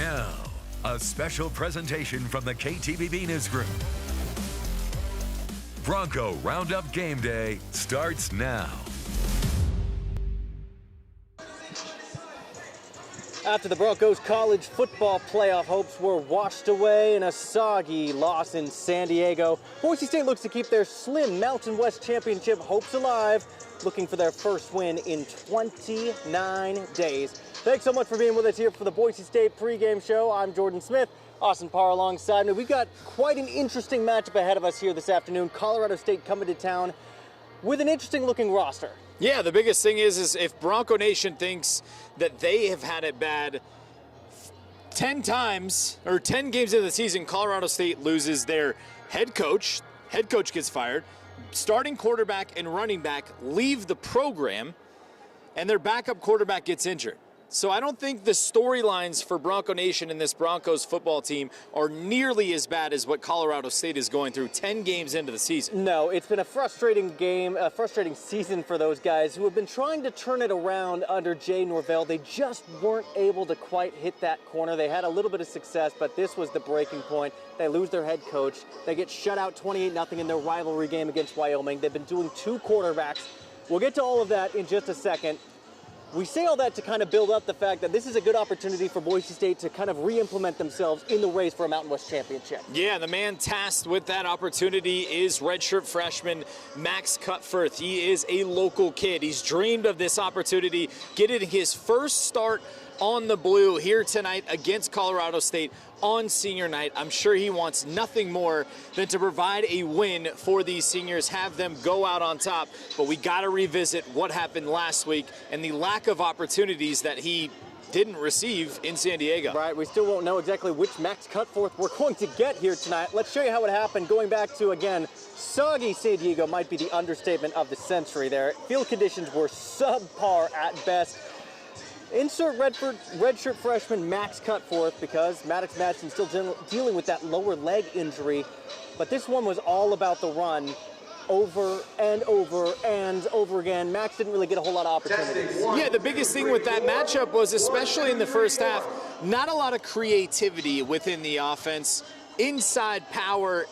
Now, a special presentation from the KTVB Newsroom. Bronco Roundup Game Day starts now. After the Broncos' college football playoff hopes were washed away in a soggy loss in San Diego, Boise State looks to keep their slim Mountain West Championship hopes alive, looking for their first win in 29 days. Thanks so much for being with us here for the Boise State pregame show. I'm Jordan Smith. Austin Parr alongside me. We've got quite an interesting matchup ahead of us here this afternoon. Colorado State coming to town with an interesting looking roster. Yeah, the biggest thing is if Bronco Nation thinks that they have had it bad 10 times or 10 games into the season, Colorado State loses their head coach gets fired, starting quarterback and running back leave the program, and their backup quarterback gets injured. So I don't think the storylines for Bronco Nation and this Broncos football team are nearly as bad as what Colorado State is going through 10 games into the season. No, it's been a frustrating game, a frustrating season for those guys who have been trying to turn it around under Jay Norvell. They just weren't able to quite hit that corner. They had a little bit of success, but this was the breaking point. They lose their head coach. They get shut out 28-0 in their rivalry game against Wyoming. They've been doing two quarterbacks. We'll get to all of that in just a second. We say all that to kind of build up the fact that this is a good opportunity for Boise State to kind of re-implement themselves in the race for a Mountain West championship. Yeah, the man tasked with that opportunity is redshirt freshman Max Cutforth. He is a local kid. He's dreamed of this opportunity, getting his first start on the blue here tonight against Colorado State on senior night. I'm sure he wants nothing more than to provide a win for these seniors, have them go out on top. But we got to revisit what happened last week and the lack of opportunities that he didn't receive in San Diego. Right, we still won't know exactly which Max Cutforth we're going to get here tonight. Let's show you how it happened. Going back to, again, soggy San Diego might be the understatement of the century there. Field conditions were subpar at best. Insert redshirt freshman Max Cutforth because Maddox Madsen still dealing with that lower leg injury. But this one was all about the run over and over and over again. Max didn't really get a whole lot of opportunities. Yeah, the biggest thing with that matchup was, especially in the first half, not a lot of creativity within the offense. Inside power.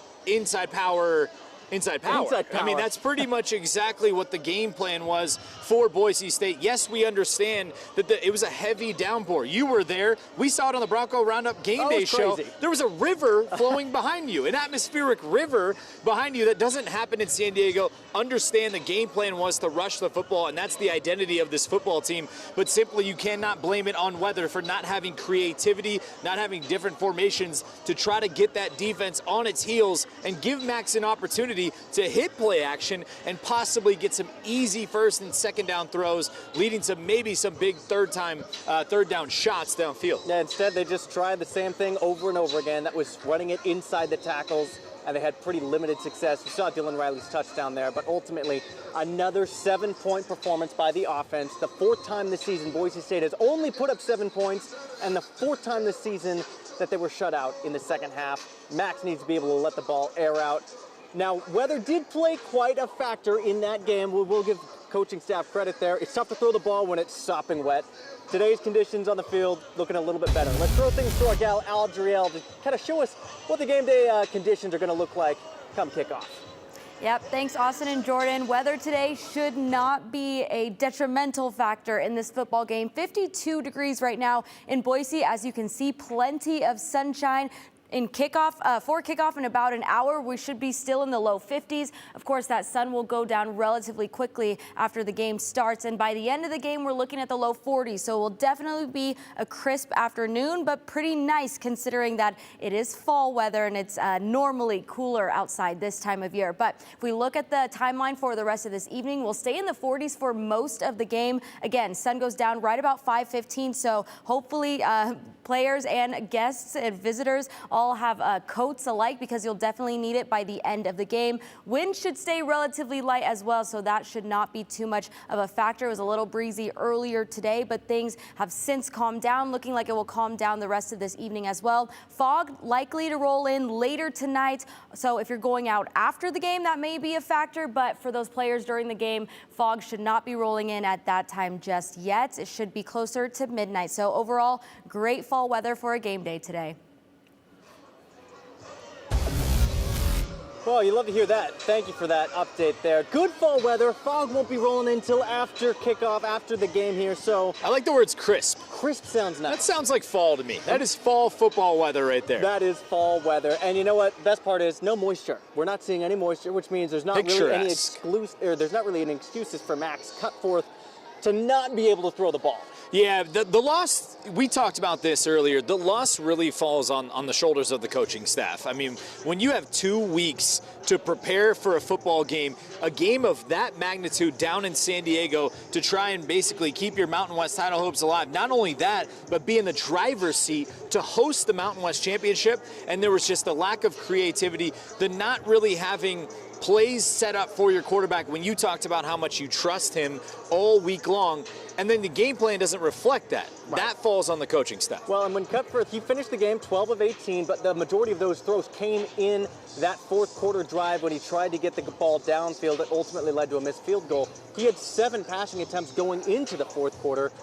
I mean, that's pretty much exactly what the game plan was for Boise State. Yes, we understand that it was a heavy downpour. You were there. We saw it on the Bronco Roundup Game Day show. There was a river flowing behind you, an atmospheric river behind you that doesn't happen in San Diego. Understand the game plan was to rush the football, and that's the identity of this football team. But simply, you cannot blame it on weather for not having creativity, not having different formations to try to get that defense on its heels and give Max an opportunity to hit play action and possibly get some easy first and second down throws, leading to maybe some big third down shots downfield. Yeah, instead they just tried the same thing over and over again. That was running it inside the tackles, and they had pretty limited success. You saw Dylan Riley's touchdown there, but ultimately another 7-point performance by the offense. The fourth time this season Boise State has only put up 7 points, and the fourth time this season that they were shut out in the second half. Max needs to be able to let the ball air out. Now, weather did play quite a factor in that game. We will give coaching staff credit there. It's tough to throw the ball when it's sopping wet. Today's conditions on the field looking a little bit better. Let's throw things to our gal, Adrielle, to kind of show us what the game day conditions are going to look like come kickoff. Yep, thanks Austin and Jordan. Weather today should not be a detrimental factor in this football game. 52 degrees right now in Boise. As you can see, plenty of sunshine. For kickoff in about an hour, we should be still in the low 50s. Of course, that sun will go down relatively quickly after the game starts. And by the end of the game, we're looking at the low 40s. So it will definitely be a crisp afternoon, but pretty nice considering that it is fall weather and it's normally cooler outside this time of year. But if we look at the timeline for the rest of this evening, we'll stay in the 40s for most of the game. Again, sun goes down right about 5:15. So hopefully players and guests and visitors all all have coats alike because you'll definitely need it by the end of the game. Wind should stay relatively light as well, so that should not be too much of a factor. It was a little breezy earlier today, but things have since calmed down, looking like it will calm down the rest of this evening as well. Fog likely to roll in later tonight, so if you're going out after the game, that may be a factor, but for those players during the game, fog should not be rolling in at that time just yet. It should be closer to midnight. So overall, great fall weather for a game day today. Well, you love to hear that. Thank you for that update there. Good fall weather. Fog won't be rolling in until after kickoff, after the game here, so... I like the words crisp. Crisp sounds nice. That sounds like fall to me. That is fall football weather right there. That is fall weather. And you know what? Best part is no moisture. We're not seeing any moisture, which means there's not really any excuses for Max Cutforth to not be able to throw the ball. Yeah, the loss, we talked about this earlier, the loss really falls on the shoulders of the coaching staff. I mean, when you have 2 weeks to prepare for a football game, a game of that magnitude down in San Diego to try and basically keep your Mountain West title hopes alive, not only that, but be in the driver's seat to host the Mountain West Championship, and there was just a lack of creativity, the not really having plays set up for your quarterback when you talked about how much you trust him all week long, and then the game plan doesn't reflect that. Right. That falls on the coaching staff. Well, and when Cutforth, he finished the game 12 of 18, but the majority of those throws came in that fourth quarter drive when he tried to get the ball downfield that ultimately led to a missed field goal. He had 7 passing attempts going into the fourth quarter.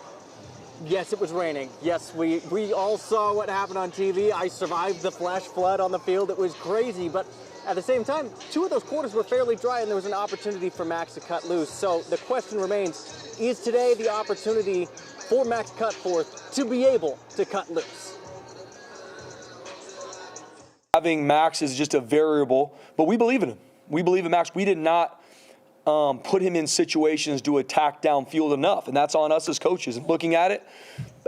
Yes, it was raining. Yes, we all saw what happened on TV. I survived the flash flood on the field. It was crazy, but at the same time, 2 of those quarters were fairly dry, and there was an opportunity for Max to cut loose. So the question remains, is today the opportunity for Max Cutforth to be able to cut loose? Having Max is just a variable, but we believe in him. We believe in Max. We did not put him in situations to attack downfield enough, and that's on us as coaches. And looking at it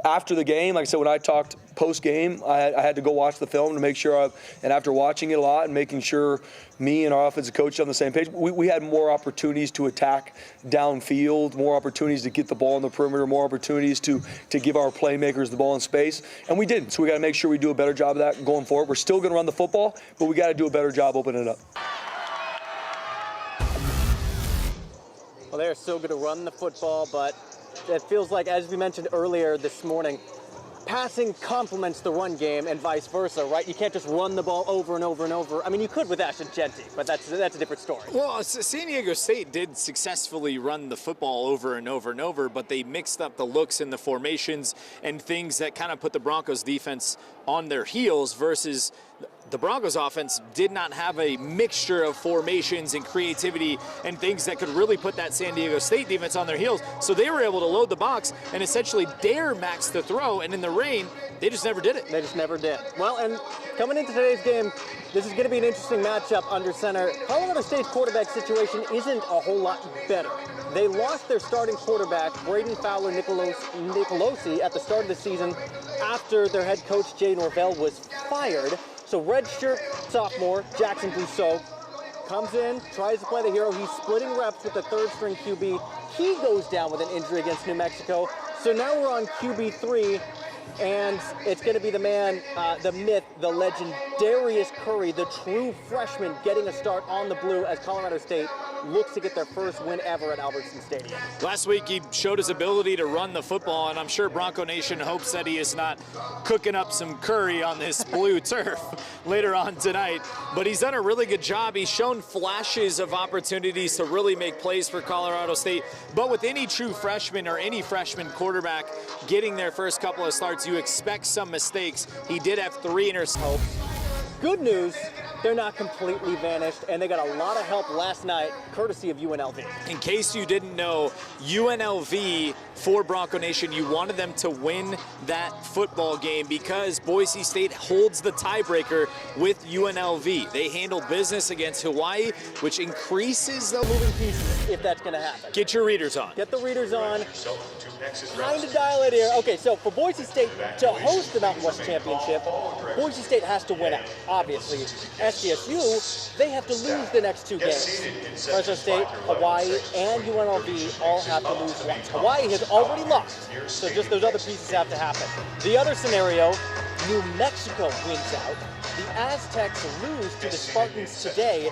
after the game, like I said, when I talked post-game, I had to go watch the film to make sure, and after watching it a lot and making sure me and our offensive coach on the same page, we had more opportunities to attack downfield, more opportunities to get the ball in the perimeter, more opportunities to give our playmakers the ball in space, and we didn't. So we got to make sure we do a better job of that going forward. We're still going to run the football, but we got to do a better job opening it up. Well, they're still going to run the football, but it feels like, as we mentioned earlier this morning, passing complements the run game and vice versa, right? You can't just run the ball over and over and over. I mean, you could with Ashton Genty, but that's a different story. Well, San Diego State did successfully run the football over and over and over, but they mixed up the looks and the formations and things that kind of put the Broncos defense on their heels versus the Broncos offense did not have a mixture of formations and creativity and things that could really put that San Diego State defense on their heels. So they were able to load the box and essentially dare Max to throw, and in the rain, they just never did it. They just never did. Well, and coming into today's game, this is going to be an interesting matchup under center. Colorado State's quarterback situation isn't a whole lot better. They lost their starting quarterback, Braden Fowler Nicolosi, at the start of the season after their head coach, Jay Norvell, was fired. So redshirt sophomore Jackson Brousseau comes in, tries to play the hero. He's splitting reps with the third-string QB. He goes down with an injury against New Mexico. So now we're on QB3, and it's going to be the man, the myth, the legend, Darius Curry, the true freshman, getting a start on the blue as Colorado State looks to get their first win ever at Albertson Stadium. Last week he showed his ability to run the football, and I'm sure Bronco Nation hopes that he is not cooking up some curry on this blue turf later on tonight. But he's done a really good job. He's shown flashes of opportunities to really make plays for Colorado State. But with any true freshman or any freshman quarterback getting their first couple of starts, you expect some mistakes. He did have 3 interceptions. Good news, they're not completely vanished, and they got a lot of help last night, courtesy of UNLV. In case you didn't know, UNLV for Bronco Nation, you wanted them to win that football game because Boise State holds the tiebreaker with UNLV. They handled business against Hawaii, which increases the moving pieces if that's going to happen. Get your readers on. Get the readers on. Trying to dial it here. Okay, so for Boise State to host the Mountain West Championship, Boise State has to win out, obviously. SDSU, they have to lose the next 2 games. Fresno State, Hawaii, and UNLV all have to lose once. Hawaii has already lost, so just those other pieces have to happen. The other scenario, New Mexico wins out, the Aztecs lose to the Spartans today,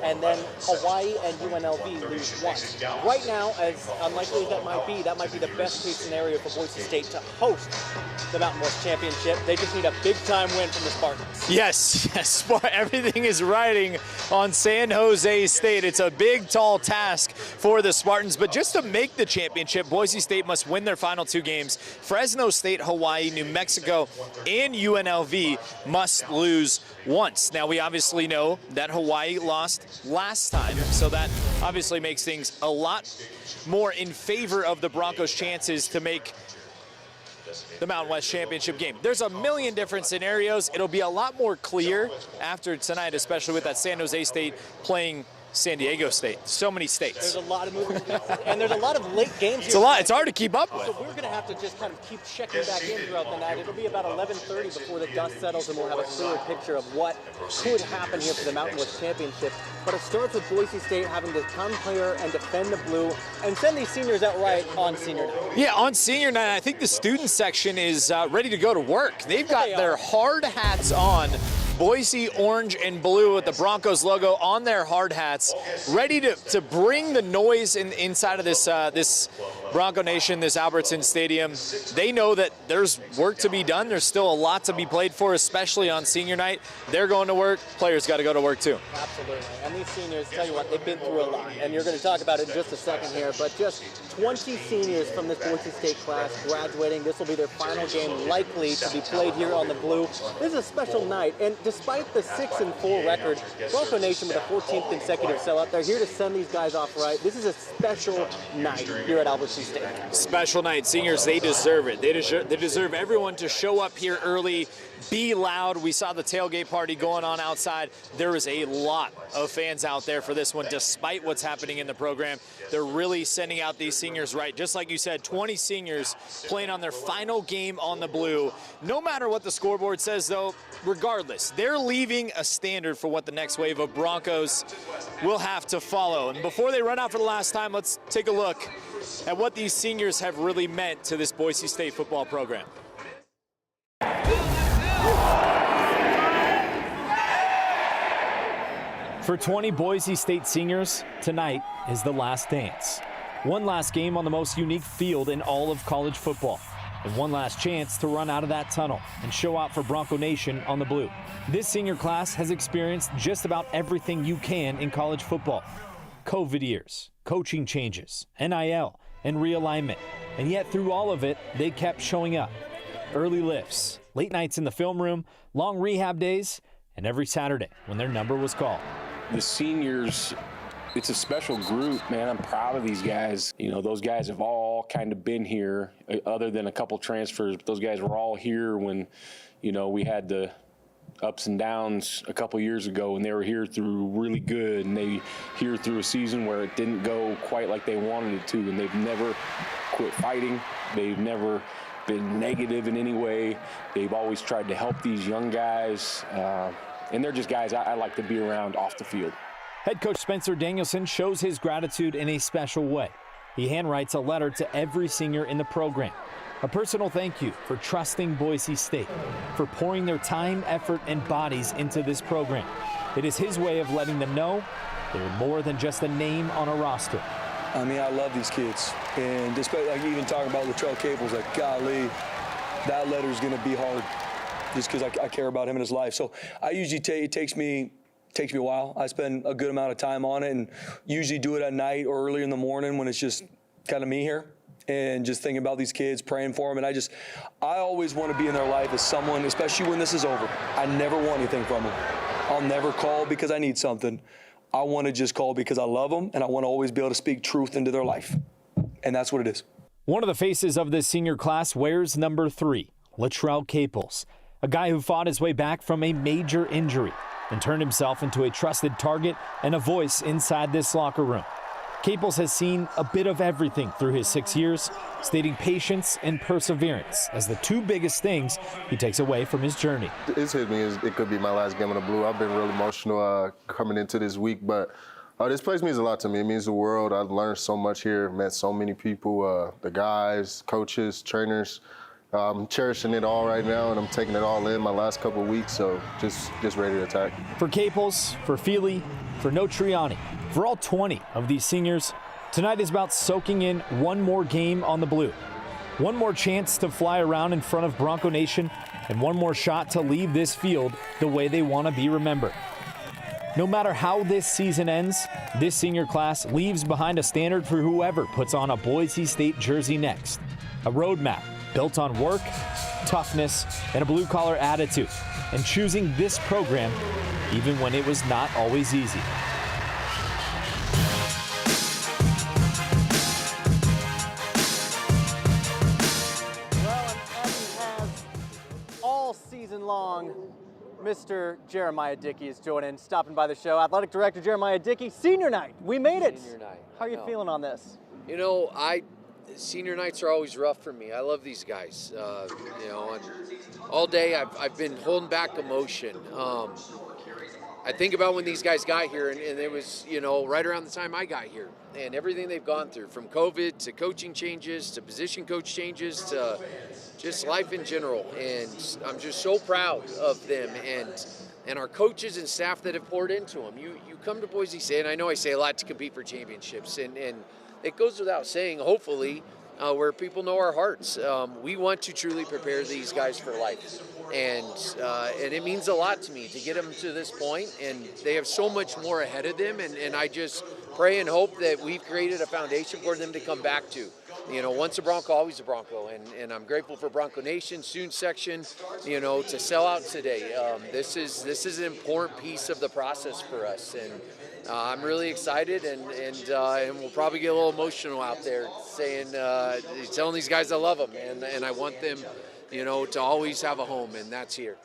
and then Hawaii and UNLV lose once. Right now, as unlikely as that might be the best case scenario for Boise State to host the Mountain West Championship. They just need a big-time win from the Spartans. Yes, everything is riding on San Jose State. It's a big, tall task for the Spartans, but just to make the championship, Boise State must win their final 2 games. Fresno State, Hawaii, New Mexico, and UNLV must lose once. Now, we obviously know that Hawaii lost last time, so that obviously makes things a lot more in favor of the Broncos' chances to make the Mountain West Championship game. There's a million different scenarios. It'll be a lot more clear after tonight, especially with that San Jose State playing San Diego State. So many states. There's a lot of moving pieces, and there's a lot of late games here. It's a lot. It's hard to keep up with. So we're going to have to just kind of keep checking back in throughout the night. It'll be about 11:30 before the dust settles, and we'll have a clearer picture of what could happen here for the Mountain West Championship. But it starts with Boise State having to come here and defend the blue and send these seniors out right on senior night. Yeah, on senior night, I think the student section is ready to go to work. They've got their hard hats on. Boise orange and blue with the Broncos logo on their hard hats, ready to bring the noise inside of this Bronco Nation, this Albertson Stadium. They know that there's work to be done. There's still a lot to be played for, especially on senior night. They're going to work. Players got to go to work too. Absolutely. And these seniors, tell you what, they've been through a lot. And you're going to talk about it in just a second here. But just 20 seniors from this Boise State class graduating. This will be their final game likely to be played here on the blue. This is a special night. And despite the 6-4 record, Bronco Nation with a 14th consecutive sellout, they're here to send these guys off right. This is a special night here at Albertson Stadium. Special night. Seniors, they deserve it. They deserve everyone to show up here early, be loud. We saw the tailgate party going on outside. There is a lot of fans out there for this one, despite what's happening in the program. They're really sending out these seniors right. Just like you said, 20 seniors playing on their final game on the blue. No matter what the scoreboard says, though, regardless, they're leaving a standard for what the next wave of Broncos will have to follow. And before they run out for the last time, let's take a look at what these seniors have really meant to this Boise State football program. For 20 Boise State seniors, tonight is the last dance. One last game on the most unique field in all of college football. And one last chance to run out of that tunnel and show out for Bronco Nation on the blue. This senior class has experienced just about everything you can in college football. COVID years, coaching changes, NIL, and realignment. And yet through all of it, they kept showing up. Early lifts, late nights in the film room, long rehab days, and every Saturday when their number was called. The seniors, it's a special group, man. I'm proud of these guys. You know, those guys have all kind of been here, other than a couple transfers. Those guys were all here when, you know, we had the ups and downs a couple years ago, and they were here through really good, and they here through a season where it didn't go quite like they wanted it to, and they've never quit fighting. They've never been negative in any way. They've always tried to help these young guys, and they're just guys I like to be around off the field. Head coach Spencer Danielson shows his gratitude in a special way. He handwrites a letter to every senior in the program. A personal thank you for trusting Boise State, for pouring their time, effort, and bodies into this program. It is his way of letting them know they're more than just a name on a roster. I mean, I love these kids. And despite, like, even talking about Latrell Caples, like, golly, that letter's going to be hard just because I care about him and his life. So I usually it takes me a while. I spend a good amount of time on it and usually do it at night or early in the morning when it's just kind of me here and just thinking about these kids, praying for them. And I always want to be in their life as someone, especially when this is over. I never want anything from them. I'll never call because I need something. I want to just call because I love them, and I want to always be able to speak truth into their life. And that's what it is. One of the faces of this senior class wears number 3, Latrell Caples, a guy who fought his way back from a major injury and turned himself into a trusted target and a voice inside this locker room. Caples has seen a bit of everything through his 6 years, stating patience and perseverance as the 2 biggest things he takes away from his journey. It's hit me as it could be my last game on the blue. I've been really emotional coming into this week, but this place means a lot to me. It means the world. I've learned so much here, met so many people, the guys, coaches, trainers. I'm cherishing it all right now, and I'm taking it all in my last couple of weeks, so just ready to attack. For Caples, for Feely, for Notriani, for all 20 of these seniors, tonight is about soaking in one more game on the blue. One more chance to fly around in front of Bronco Nation, and one more shot to leave this field the way they want to be remembered. No matter how this season ends, this senior class leaves behind a standard for whoever puts on a Boise State jersey next. A roadmap built on work, toughness, and a blue-collar attitude, and choosing this program even when it was not always easy. Well, and as he has all season long, Mr. Jeremiah Dickey is joining, stopping by the show. Athletic Director Jeremiah Dickey, senior night. We made it. Senior night. How are you feeling on this? You know, senior nights are always rough for me. I love these guys. You know, and all day I've been holding back emotion. I think about when these guys got here, and it was, you know, right around the time I got here, and everything they've gone through, from COVID to coaching changes to position coach changes to just life in general. And I'm just so proud of them and our coaches and staff that have poured into them. You come to Boise State, and I know I say a lot to compete for championships, and it goes without saying, hopefully, where people know our hearts. We want to truly prepare these guys for life. And it means a lot to me to get them to this point, and they have so much more ahead of them, and I just pray and hope that we've created a foundation for them to come back to. You know, once a Bronco, always a Bronco, and I'm grateful for Bronco Nation, student section, you know, to sell out today. This is an important piece of the process for us, and I'm really excited, and we'll probably get a little emotional out there saying, telling these guys I love them, and I want them, you know, to always have a home, and that's here.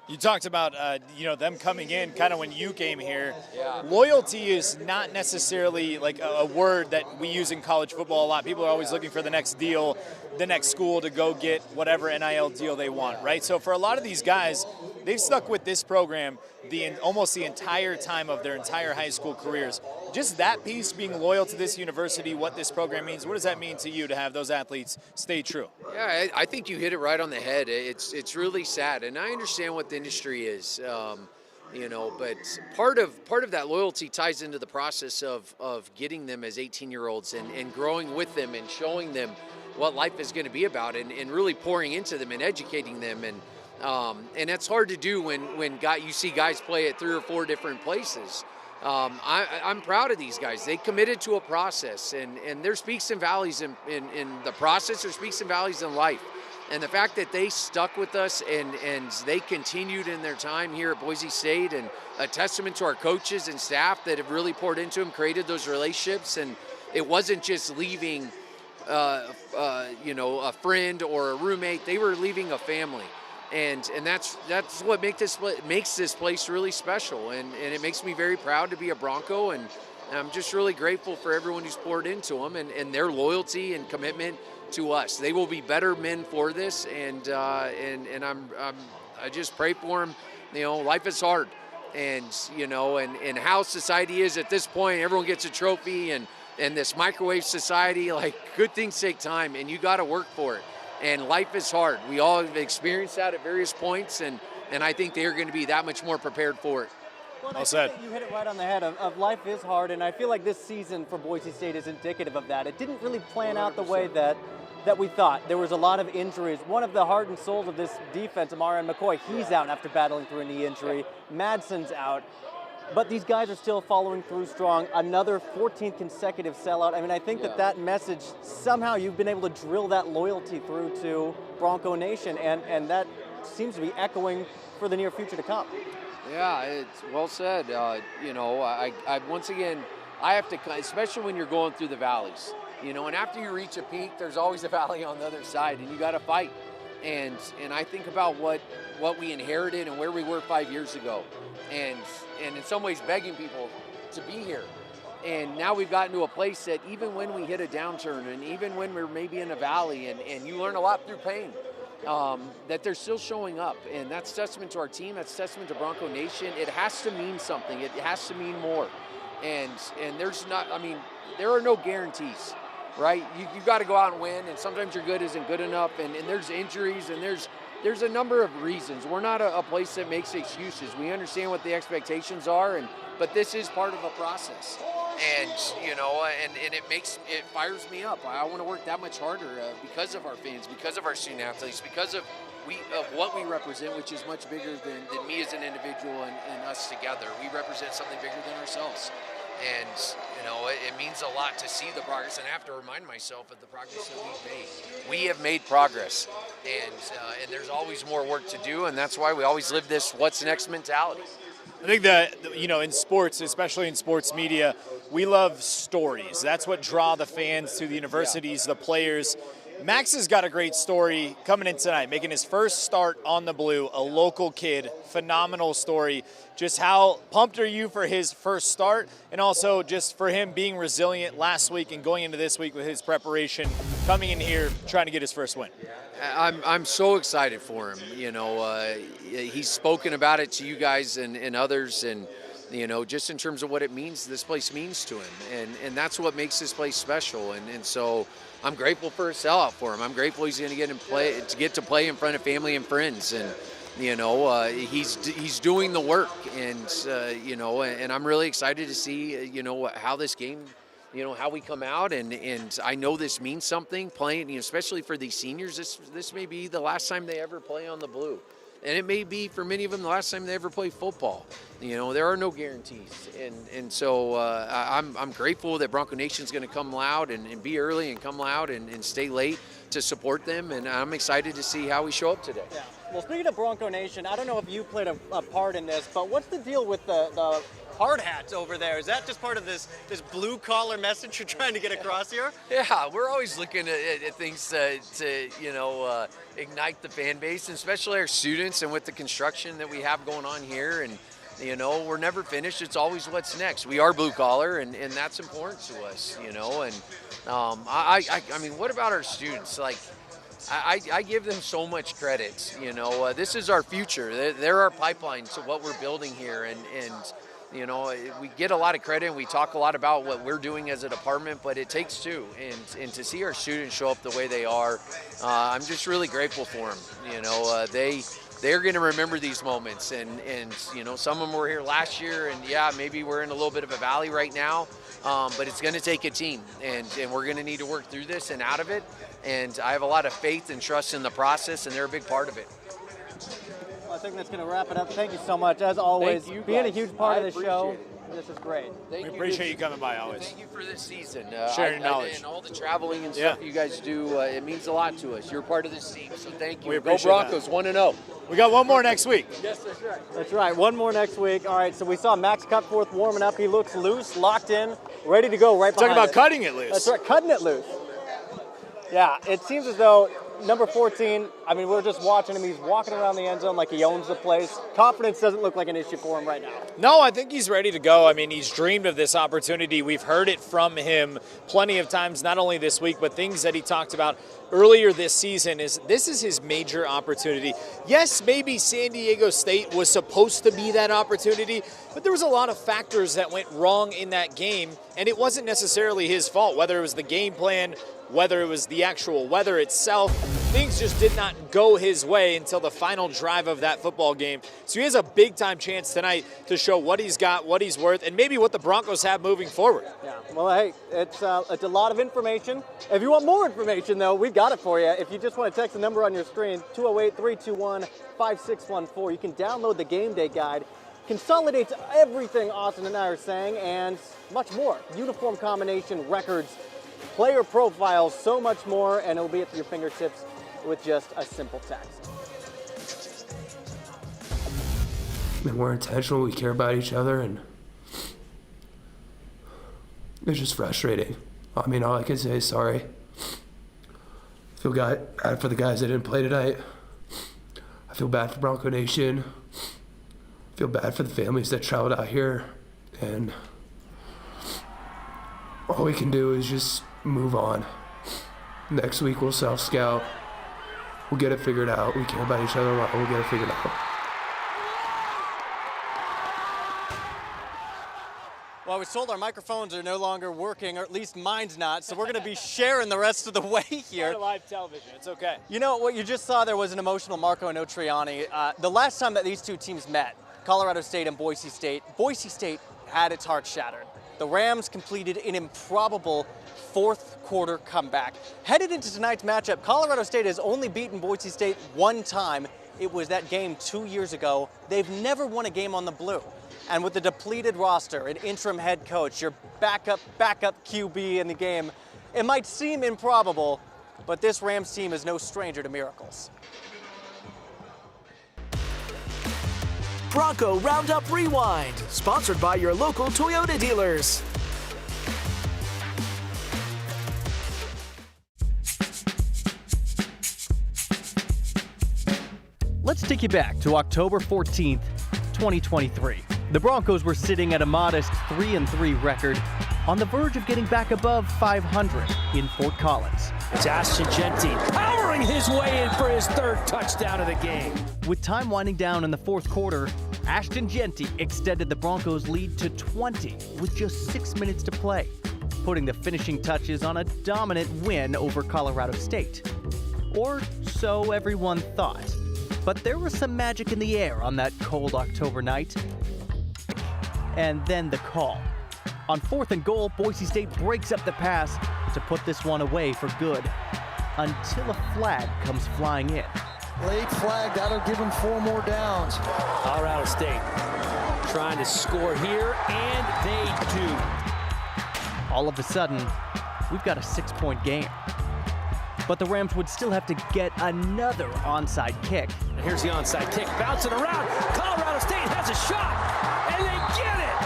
You talked about, you know, them coming in kind of when you came here. Yeah. Loyalty is not necessarily like a word that we use in college football a lot. People are always looking for the next deal, the next school to go get whatever NIL deal they want, right? So for a lot of these guys, they've stuck with this program almost the entire time of their entire high school careers. Just that piece, being loyal to this university, what this program means, what does that mean to you to have those athletes stay true? Yeah, I think you hit it right on the head. It's really sad, and I understand what the industry is, you know, but part of that loyalty ties into the process of getting them as 18-year-olds and growing with them and showing them what life is going to be about, and really pouring into them and educating them, and that's hard to do when you see guys play at 3 or 4 different places. I'm proud of these guys. They committed to a process, and there's peaks and valleys in the process. There's peaks and valleys in life. And the fact that they stuck with us and they continued in their time here at Boise State, and a testament to our coaches and staff that have really poured into them, created those relationships. And it wasn't just leaving, you know, a friend or a roommate. They were leaving a family. And that's what makes this place really special, and it makes me very proud to be a Bronco, and I'm just really grateful for everyone who's poured into them and their loyalty and commitment to us. They will be better men for this, and I just pray for them. You know, life is hard, and you know, and how society is at this point. Everyone gets a trophy, and this microwave society, like, good things take time, and you got to work for it. And life is hard. We all have experienced that at various points, and I think they're going to be that much more prepared for it. Well, I think that you hit it right on the head of life is hard, and I feel like this season for Boise State is indicative of that. It didn't really plan out the way that we thought. There was a lot of injuries. One of the heart and souls of this defense, Amarian McCoy, he's out after battling through a knee injury. Madsen's out. But these guys are still following through strong. Another 14th consecutive sellout. I mean, I think that message, somehow you've been able to drill that loyalty through to Bronco Nation, and that seems to be echoing for the near future to come. Yeah, it's well said. You know, I once again, I have to, especially when you're going through the valleys, you know, and after you reach a peak, there's always a valley on the other side, and you got to fight. And I think about what we inherited and where we were 5 years ago, and in some ways begging people to be here. And now we've gotten to a place that even when we hit a downturn, and even when we're maybe in a valley, and you learn a lot through pain, that they're still showing up. And that's testament to our team. That's testament to Bronco Nation. It has to mean something. It has to mean more. And there's not, I mean, there are no guarantees. right? You got to go out and win, and sometimes your good isn't good enough, and there's injuries, and there's a number of reasons. We're not a place that makes excuses. We understand what the expectations are, but this is part of a process. And, you know, and it fires me up. I want to work that much harder because of our fans, because of our student athletes, because of what we represent, which is much bigger than me as an individual and us together. We represent something bigger than ourselves. And, you know, it means a lot to see the progress, and I have to remind myself of the progress that we've made. We have made progress, and there's always more work to do, and that's why we always live this what's next mentality. I think that, you know, in sports, especially in sports media, we love stories. That's what draw the fans to the universities, the players. Max has got a great story coming in tonight, making his first start on the blue, a local kid, phenomenal story. Just how pumped are you for his first start, and also just for him being resilient last week and going into this week with his preparation, coming in here, trying to get his first win? I'm so excited for him. You know, he's spoken about it to you guys and others, and you know, just in terms of what it means, this place means to him, and that's what makes this place special. And so I'm grateful for a sellout for him. I'm grateful he's going to get to play in front of family and friends, and you know, he's doing the work, and you know, and I'm really excited to see you know how this game. You know, how we come out, and I know this means something, playing, you know, especially for these seniors, this may be the last time they ever play on the blue. And it may be, for many of them, the last time they ever play football. You know, there are no guarantees. And so I'm grateful that Bronco Nation's going to come loud and be early and come loud and stay late to support them. And I'm excited to see how we show up today. Yeah. Well, speaking of Bronco Nation, I don't know if you played a part in this, but what's the deal with the hard hats over there? Is that just part of this blue collar message you're trying to get across here? Yeah, we're always looking at things to you know, ignite the fan base, and especially our students, and with the construction that we have going on here. And you know, we're never finished. It's always what's next. We are blue collar, and that's important to us, you know. And I mean, what about our students? Like, I give them so much credit, you know. This is our future. They're our pipeline to what we're building here, and you know, we get a lot of credit, and we talk a lot about what we're doing as a department, but it takes two. And to see our students show up the way they are, I'm just really grateful for them. You know, they're going to remember these moments, and you know, some of them were here last year, and yeah, maybe we're in a little bit of a valley right now, but it's going to take a team, and we're going to need to work through this and out of it. And I have a lot of faith and trust in the process, and they're a big part of it. I think that's going to wrap it up. Thank you so much, as always. Thank you, being a guys. huge part of the I show. appreciate it. This is great. We appreciate you coming by always. Thank you for this season. Sharing knowledge. And all the traveling and stuff you guys do. It means a lot to us. You're part of this team, so thank you. We Go appreciate Broncos, 1-0. We got one more next week. Yes, that's right. That's right. One more next week. All right, so we saw Max Cutforth warming up. He looks loose, locked in, ready to go right behind Talking about it. cutting it loose. That's right, cutting it loose. Yeah, it seems as though number 14, I mean, we're just watching him. He's walking around the end zone like he owns the place. Confidence doesn't look like an issue for him right now. No, I think he's ready to go. I mean, he's dreamed of this opportunity. We've heard it from him plenty of times, not only this week, but things that he talked about earlier this season. This is his major opportunity. Yes, maybe San Diego State was supposed to be that opportunity, but there was a lot of factors that went wrong in that game, and it wasn't necessarily his fault, whether it was the game plan, whether it was the actual weather itself. Things just did not go his way until the final drive of that football game. So he has a big-time chance tonight to show what he's got, what he's worth, and maybe what the Broncos have moving forward. Yeah, well, hey, it's a lot of information. If you want more information, though, we've got it for you. If you just want to text the number on your screen, 208-321-5614. You can download the Game Day Guide. Consolidates everything Austin and I are saying, and much more. Uniform combination, records, player profiles, so much more, and it'll be at your fingertips with just a simple text. And we're intentional, we care about each other, and it's just frustrating. I mean, all I can say is sorry. I feel bad for the guys that didn't play tonight. I feel bad for Bronco Nation. I feel bad for the families that traveled out here, and all we can do is just move on. Next week we'll self-scout. We'll get it figured out. We care about each other a lot. We'll get it figured out. Well, I was told our microphones are no longer working, or at least mine's not, so we're going to be sharing the rest of the way here. Live television, it's okay. You know, what you just saw there was an emotional Marco Notriani. The last time that these two teams met, Colorado State and Boise State had its heart shattered. The Rams completed an improbable fourth quarter comeback. Headed into tonight's matchup, Colorado State has only beaten Boise State one time. It was that game 2 years ago. They've never won a game on the blue. And with the depleted roster, an interim head coach, your backup QB in the game, it might seem improbable, but this Rams team is no stranger to miracles. Bronco Roundup Rewind, sponsored by your local Toyota dealers. Let's take you back to October 14th, 2023. The Broncos were sitting at a modest 3-3 record, on the verge of getting back above 500 in Fort Collins. It's Ashton Genty powering his way in for his third touchdown of the game. With time winding down in the fourth quarter, Ashton Genty extended the Broncos' lead to 20 with just 6 minutes to play, putting the finishing touches on a dominant win over Colorado State. Or so everyone thought. But there was some magic in the air on that cold October night. And then the call. On 4th and goal, Boise State breaks up the pass to put this one away for good, until a flag comes flying in. Late flag, that'll give them 4 more downs. Colorado State trying to score here, and they do. All of a sudden, we've got a 6-point game. But the Rams would still have to get another onside kick. And here's the onside kick, bouncing around. Colorado State has a shot, and they get it.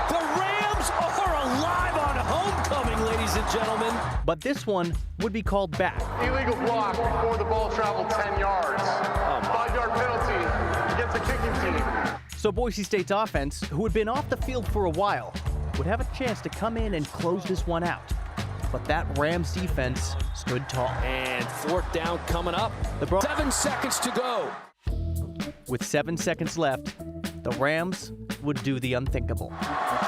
The Rams are alive on homecoming, ladies and gentlemen. But this one would be called back. Illegal block before the ball traveled 10 yards. 5-yard penalty against the kicking team. So Boise State's offense, who had been off the field for a while, would have a chance to come in and close this one out. But that Rams defense stood tall. And 4th down coming up. 7 seconds to go. With 7 seconds left, the Rams would do the unthinkable.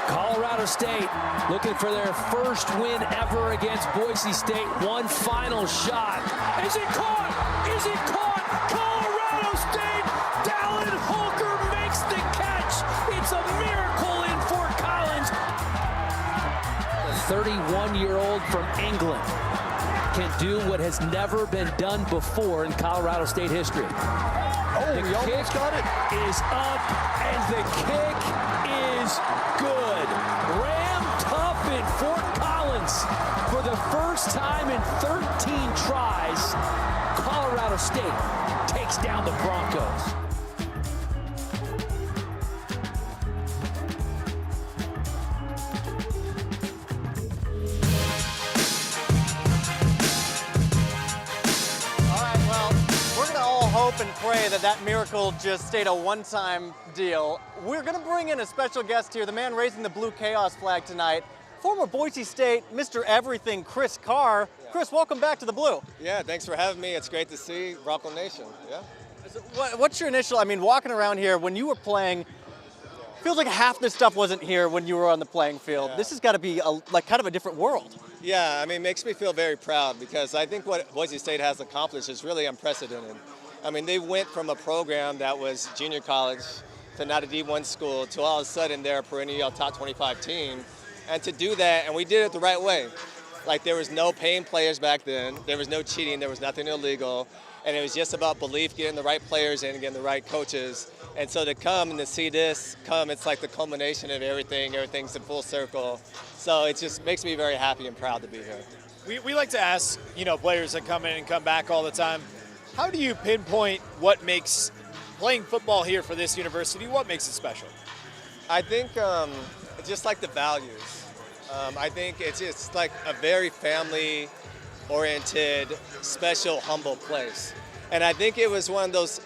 Colorado State looking for their first win ever against Boise State. One final shot. Is it caught? Is it caught? Colorado State! Dallin Holker makes the catch. It's a miracle in Fort Collins. The 31-year-old from England can do what has never been done before in Colorado State history. The kick got it. Is up, and the kick is good. Ram tough in Fort Collins. For the first time in 13 tries, Colorado State takes down the Broncos. Hope and pray that miracle just stayed a one-time deal. We're going to bring in a special guest here, the man raising the blue chaos flag tonight, former Boise State Mr. Everything, Chris Parr. Chris, welcome back to the blue. Yeah, thanks for having me. It's great to see Bronco Nation. Yeah. What's your initial, walking around here, when you were playing, feels like half this stuff wasn't here when you were on the playing field. Yeah. This has got to be kind of a different world. Yeah, it makes me feel very proud because I think what Boise State has accomplished is really unprecedented. They went from a program that was junior college to not a D1 school to all of a sudden they're a perennial top 25 team. And to do that, and we did it the right way. There was no paying players back then. There was no cheating. There was nothing illegal. And it was just about belief, getting the right players in, getting the right coaches. And so to come and to see this come, it's like the culmination of everything. Everything's in full circle. So it just makes me very happy and proud to be here. We like to ask, players that come in and come back all the time, how do you pinpoint what makes playing football here for this university, what makes it special? I think just like the values. I think it's just like a very family-oriented, special, humble place. And I think it was one of those,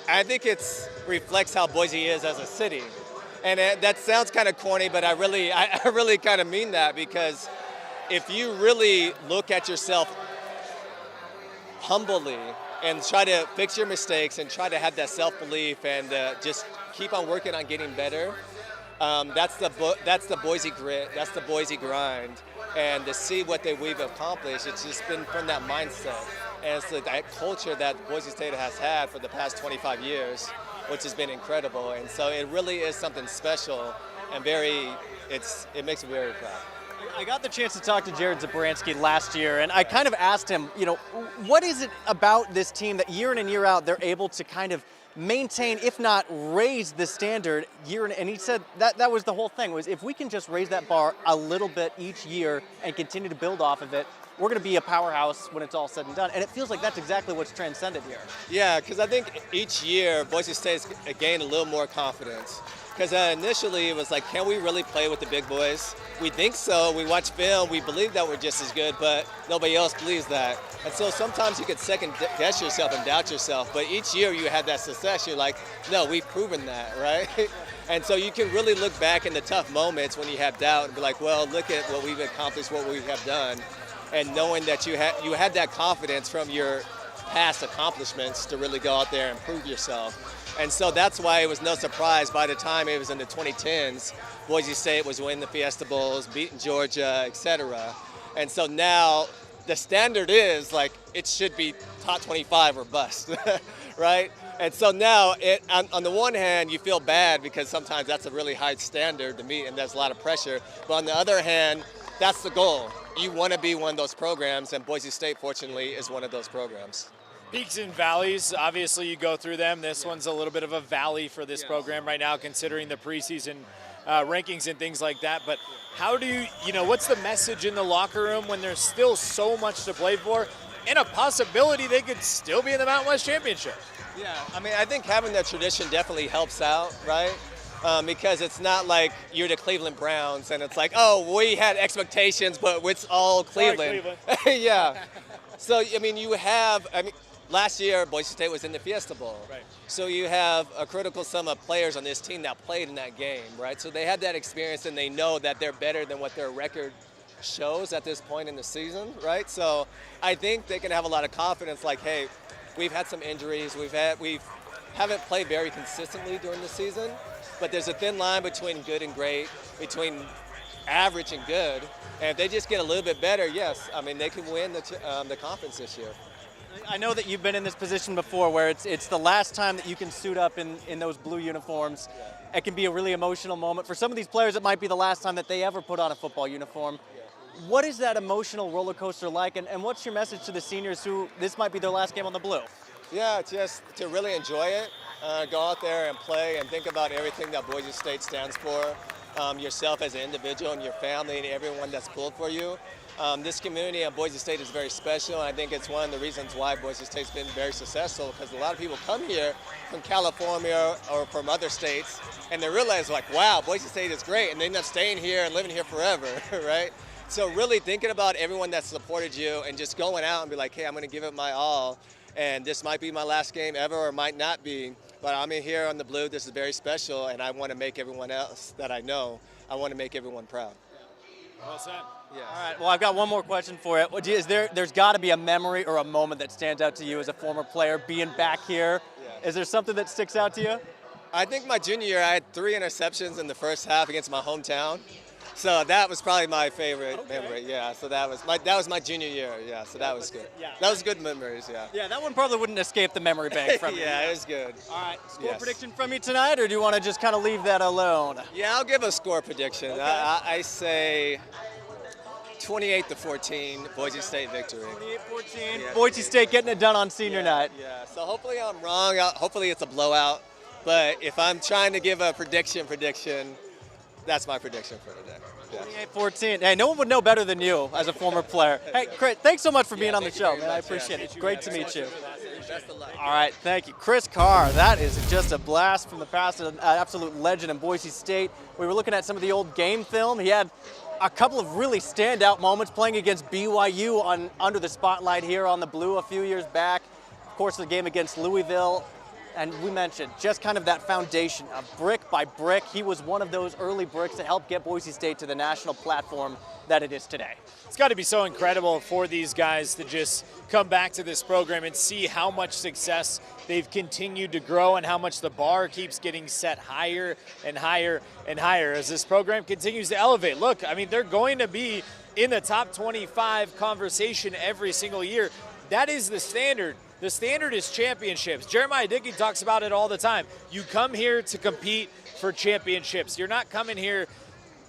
I think it reflects how Boise is as a city. And that sounds kind of corny, but I really kind of mean that because if you really look at yourself humbly and try to fix your mistakes and try to have that self-belief and just keep on working on getting better, That's the Boise grit. That's the Boise grind. And to see what we've accomplished, it's just been from that mindset. And it's that culture that Boise State has had for the past 25 years, which has been incredible. And so it really is something special and it makes me very proud. I got the chance to talk to Jared Zabransky last year, and I kind of asked him, what is it about this team that year in and year out they're able to kind of maintain, if not raise the standard year in, and he said that was the whole thing, was if we can just raise that bar a little bit each year and continue to build off of it, we're going to be a powerhouse when it's all said and done. And it feels like that's exactly what's transcended here. Yeah, because I think each year Boise State's gained a little more confidence. Because initially it was like, can we really play with the big boys? We think so. We watch film. We believe that we're just as good, but nobody else believes that. And so sometimes you could second guess yourself and doubt yourself. But each year you had that success. You're like, no, we've proven that, right? And so you can really look back in the tough moments when you have doubt and be like, well, look at what we've accomplished, what we have done. And knowing that you had that confidence from your past accomplishments to really go out there and prove yourself. And so that's why it was no surprise by the time it was in the 2010s, Boise State was winning the Fiesta Bowls, beating Georgia, etc. And so now the standard is like it should be top 25 or bust, right? And so now on the one hand, you feel bad because sometimes that's a really high standard to meet and there's a lot of pressure. But on the other hand, that's the goal. You want to be one of those programs, and Boise State, fortunately, is one of those programs. Peaks and valleys, obviously you go through them. This one's a little bit of a valley for this program right now, considering the preseason rankings and things like that. But how do what's the message in the locker room when there's still so much to play for and a possibility they could still be in the Mountain West Championship? Yeah, I mean, I think having that tradition definitely helps out, right? Because it's not like you're the Cleveland Browns and it's like, oh, we had expectations, but it's all Cleveland. Yeah. So, I mean, last year, Boise State was in the Fiesta Bowl. Right. So you have a critical sum of players on this team that played in that game, right? So they had that experience and they know that they're better than what their record shows at this point in the season, right? So I think they can have a lot of confidence like, hey, we've had some injuries. We haven't played very consistently during the season, but there's a thin line between good and great, between average and good. And if they just get a little bit better, yes, I mean, they can win the conference this year. I know that you've been in this position before where it's the last time that you can suit up in those blue uniforms. Yeah. It can be a really emotional moment. For some of these players, it might be the last time that they ever put on a football uniform. Yeah. What is that emotional roller coaster like, and what's your message to the seniors who this might be their last game on the blue? Yeah, just to really enjoy it, go out there and play and think about everything that Boise State stands for, yourself as an individual and your family and everyone that's pulled for you. This community at Boise State is very special, and I think it's one of the reasons why Boise State's been very successful, because a lot of people come here from California or from other states, and they realize, like, wow, Boise State is great, and they end up staying here and living here forever, right? So really thinking about everyone that supported you and just going out and be like, hey, I'm going to give it my all, and this might be my last game ever or might not be, but I'm in here on the blue. This is very special, and I want to make everyone else that I know, I want to make everyone proud. Well said. Yes. All right, well, I've got one more question for you. There's got to be a memory or a moment that stands out to you as a former player being back here. Yeah. Is there something that sticks out to you? I think my junior year, I had 3 interceptions in the first half against my hometown. So that was probably my favorite memory. Yeah, so that was my junior year. Yeah, so that was good. Yeah. That was good memories, yeah. Yeah, that one probably wouldn't escape the memory bank from you. Yeah, it was good. All right, score prediction from you tonight, or do you want to just kind of leave that alone? Yeah, I'll give a score prediction. Okay. I say 28-14, Boise State victory. 28-14, yeah, Boise State getting it done on senior night. Yeah, so hopefully I'm wrong. Hopefully it's a blowout. But if I'm trying to give a prediction, that's my prediction for today. Yeah. 28-14. Hey, no one would know better than you as a former player. Hey, Chris, thanks so much for being on the show, man. I appreciate it. Great to meet you. Best of luck. All right, thank you. Chris Parr, that is just a blast from the past, an absolute legend in Boise State. We were looking at some of the old game film. He had a couple of really standout moments playing against BYU under the spotlight here on the blue a few years back. Of course, the game against Louisville. And we mentioned just kind of that foundation of brick by brick. He was one of those early bricks that helped get Boise State to the national platform that it is today. It's got to be so incredible for these guys to just come back to this program and see how much success they've continued to grow and how much the bar keeps getting set higher and higher and higher as this program continues to elevate. Look, I mean, they're going to be in the top 25 conversation every single year. That is the standard. The standard is championships. Jeremiah Dickey talks about it all the time. You come here to compete for championships. You're not coming here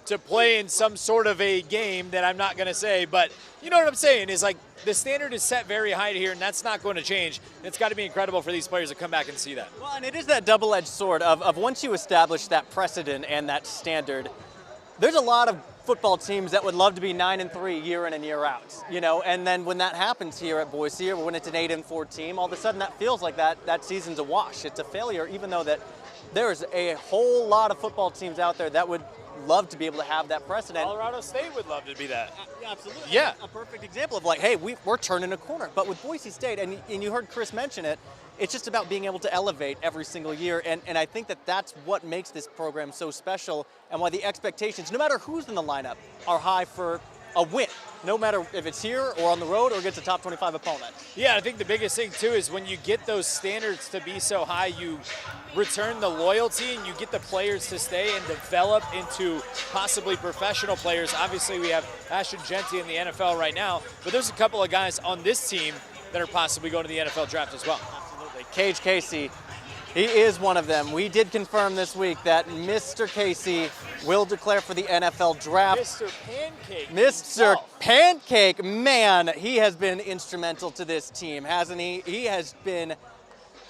to play in some sort of a game that I'm not going to say, but you know what I'm saying is like the standard is set very high here, and that's not going to change. It's got to be incredible for these players to come back and see that. Well, and it is that double-edged sword of once you establish that precedent and that standard, there's a lot of football teams that would love to be 9-3 year in and year out, you know, and then when that happens here at Boise, or when it's an 8-4 team, all of a sudden that feels like that season's a wash. It's a failure, even though that there's a whole lot of football teams out there that would love to be able to have that precedent. Colorado State would love to be that. Absolutely. Yeah. A perfect example of like, hey, we're turning a corner. But with Boise State, and you heard Chris mention it, it's just about being able to elevate every single year. And I think that that's what makes this program so special and why the expectations, no matter who's in the lineup, are high for a win, no matter if it's here or on the road or against a top 25 opponent. Yeah, I think the biggest thing too is when you get those standards to be so high, you return the loyalty and you get the players to stay and develop into possibly professional players. Obviously, we have Ashton Genty in the NFL right now, but there's a couple of guys on this team that are possibly going to the NFL draft as well. Absolutely. Cage Casey, he is one of them. We did confirm this week that Mr. Casey will declare for the NFL draft. Mr. Pancake. Mr. Pancake, man, he has been instrumental to this team, hasn't he? He has been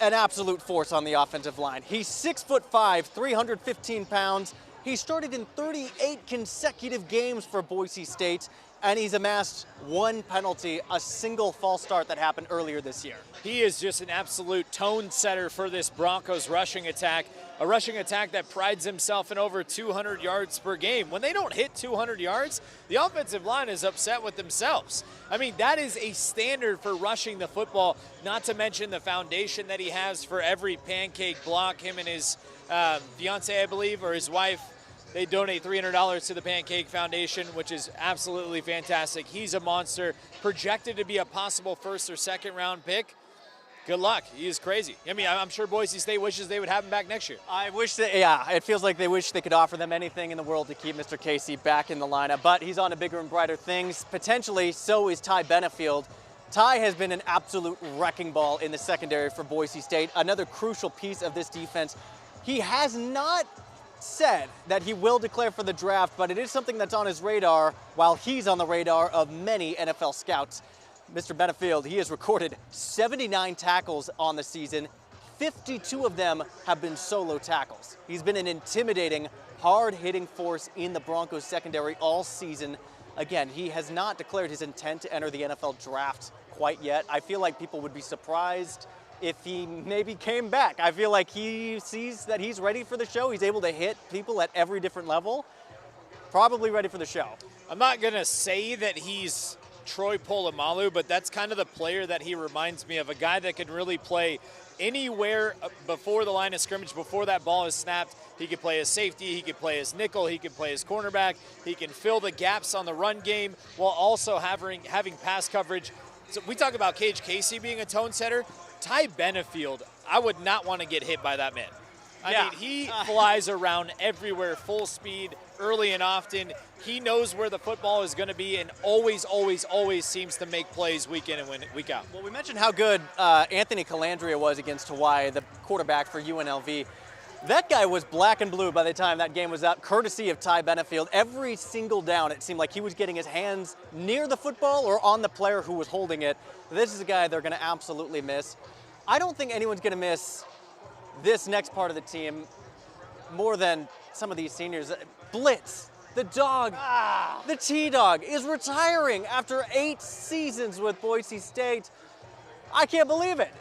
an absolute force on the offensive line. He's 6'5", 315 pounds. He started in 38 consecutive games for Boise State, and he's amassed one penalty, a single false start that happened earlier this year. He is just an absolute tone setter for this Broncos rushing attack, a rushing attack that prides himself in over 200 yards per game. When they don't hit 200 yards, the offensive line is upset with themselves. I mean, that is a standard for rushing the football, not to mention the foundation that he has for every pancake block. Him and his fiance, I believe, or his wife, they donate $300 to the Pancake Foundation, which is absolutely fantastic. He's a monster, projected to be a possible first or second round pick. Good luck. He is crazy. I mean, I'm sure Boise State wishes they would have him back next year. I wish that, yeah, it feels like they wish they could offer them anything in the world to keep Mr. Casey back in the lineup, but he's on to bigger and brighter things. Potentially, so is Ty Benefield. Ty has been an absolute wrecking ball in the secondary for Boise State, another crucial piece of this defense. He has not said that he will declare for the draft, but it is something that's on his radar while he's on the radar of many NFL scouts. Mr. Benefield, he has recorded 79 tackles on the season. 52 of them have been solo tackles. He's been an intimidating, hard-hitting force in the Broncos secondary all season. Again, he has not declared his intent to enter the NFL draft quite yet. I feel like people would be surprised if he maybe came back. I feel like he sees that he's ready for the show. He's able to hit people at every different level. Probably ready for the show. I'm not going to say that he's Troy Polamalu, but that's kind of the player that he reminds me of, a guy that can really play anywhere before the line of scrimmage, before that ball is snapped. He could play as safety, he could play as nickel, he could play as cornerback, he can fill the gaps on the run game while also having pass coverage. So we talk about Cage Casey being a tone setter. Ty Benefield, I would not want to get hit by that man. I mean, he flies around everywhere, full speed, early and often. He knows where the football is going to be and always, always, always seems to make plays week in and week out. Well, we mentioned how good Anthony Calandria was against Hawaii, the quarterback for UNLV. That guy was black and blue by the time that game was up, courtesy of Ty Benefield. Every single down, it seemed like he was getting his hands near the football or on the player who was holding it. This is a guy they're going to absolutely miss. I don't think anyone's going to miss this next part of the team more than some of these seniors. Blitz, the dog, the T-Dog, is retiring after 8 seasons with Boise State. I can't believe it.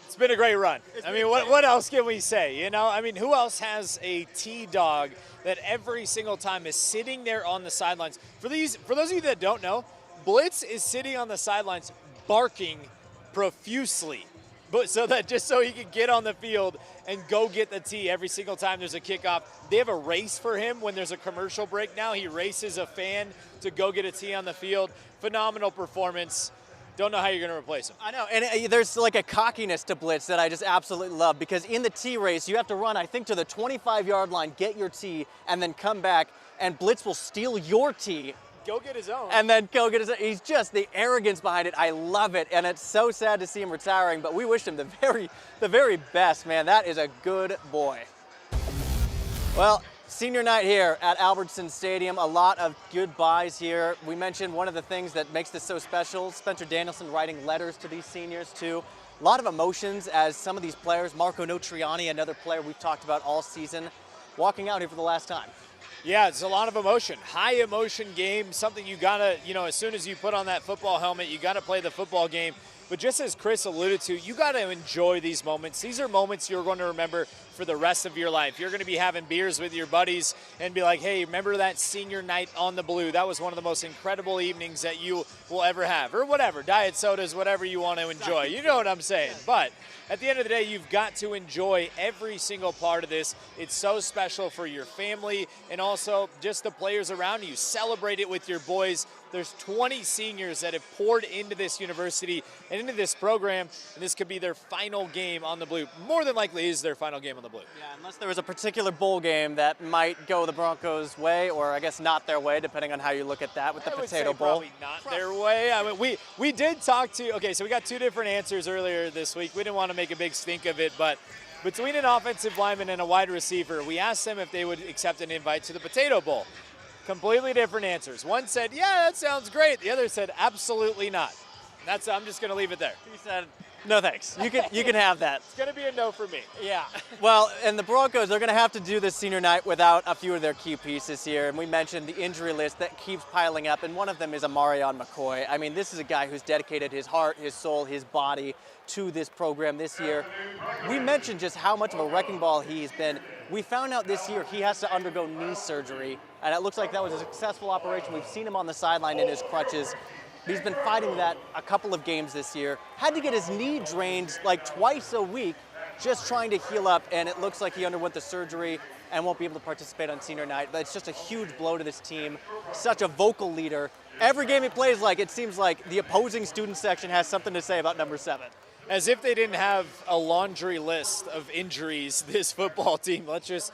It's been a great run. I mean, what else can we say? You know, I mean, who else has a T-Dog that every single time is sitting there on the sidelines? For those of you that don't know, Blitz is sitting on the sidelines barking profusely but so he can get on the field and go get the tee every single time there's a kickoff. They have a race for him when there's a commercial break now. He races a fan to go get a tee on the field. Phenomenal performance. Don't know how you're going to replace him. I know, and there's like a cockiness to Blitz that I just absolutely love, because in the tee race, you have to run, I think, to the 25-yard line, get your tee, and then come back, and Blitz will steal your tee. Go get his own. And then go get his own. He's just, the arrogance behind it, I love it, and it's so sad to see him retiring, but we wish him the very best, man. That is a good boy. Well, senior night here at Albertson Stadium, a lot of goodbyes here. We mentioned one of the things that makes this so special, Spencer Danielson writing letters to these seniors too. A lot of emotions as some of these players, Marco Notriani, another player we've talked about all season, walking out here for the last time. Yeah, it's a lot of emotion. High emotion game, something you gotta, as soon as you put on that football helmet, you gotta play the football game. But just as Chris alluded to, you gotta enjoy these moments. These are moments you're going to remember for the rest of your life. You're gonna be having beers with your buddies and be like, hey, remember that senior night on the Blue? That was one of the most incredible evenings that you will ever have. Or whatever, diet sodas, whatever you want to enjoy. You know what I'm saying. But at the end of the day, you've got to enjoy every single part of this. It's so special for your family and also just the players around you. Celebrate it with your boys. There's 20 seniors that have poured into this university and into this program, and this could be their final game on the Blue. More than likely is their final game on the Blue. Yeah, unless there was a particular bowl game that might go the Broncos' way, or I guess not their way, depending on how you look at that with the Potato Bowl. Probably not their way. I mean, we did talk to, okay, so we got two different answers earlier this week. We didn't want to make a big stink of it, but between an offensive lineman and a wide receiver, we asked them if they would accept an invite to the Potato Bowl. Completely different answers. One said, yeah, that sounds great. The other said, absolutely not. I'm just going to leave it there. He said, no thanks. You can have that. It's going to be a no for me. Yeah. Well, and the Broncos, they're going to have to do this senior night without a few of their key pieces here. And we mentioned the injury list that keeps piling up, and one of them is Amarion McCoy. I mean, this is a guy who's dedicated his heart, his soul, his body to this program this year. We mentioned just how much of a wrecking ball he's been. We found out this year he has to undergo knee surgery, and it looks like that was a successful operation. We've seen him on the sideline in his crutches. He's been fighting that a couple of games this year. Had to get his knee drained like twice a week, just trying to heal up, and it looks like he underwent the surgery and won't be able to participate on senior night. But it's just a huge blow to this team. Such a vocal leader. Every game he plays, like, it seems like the opposing student section has something to say about number 7. As if they didn't have a laundry list of injuries, this football team. Let's just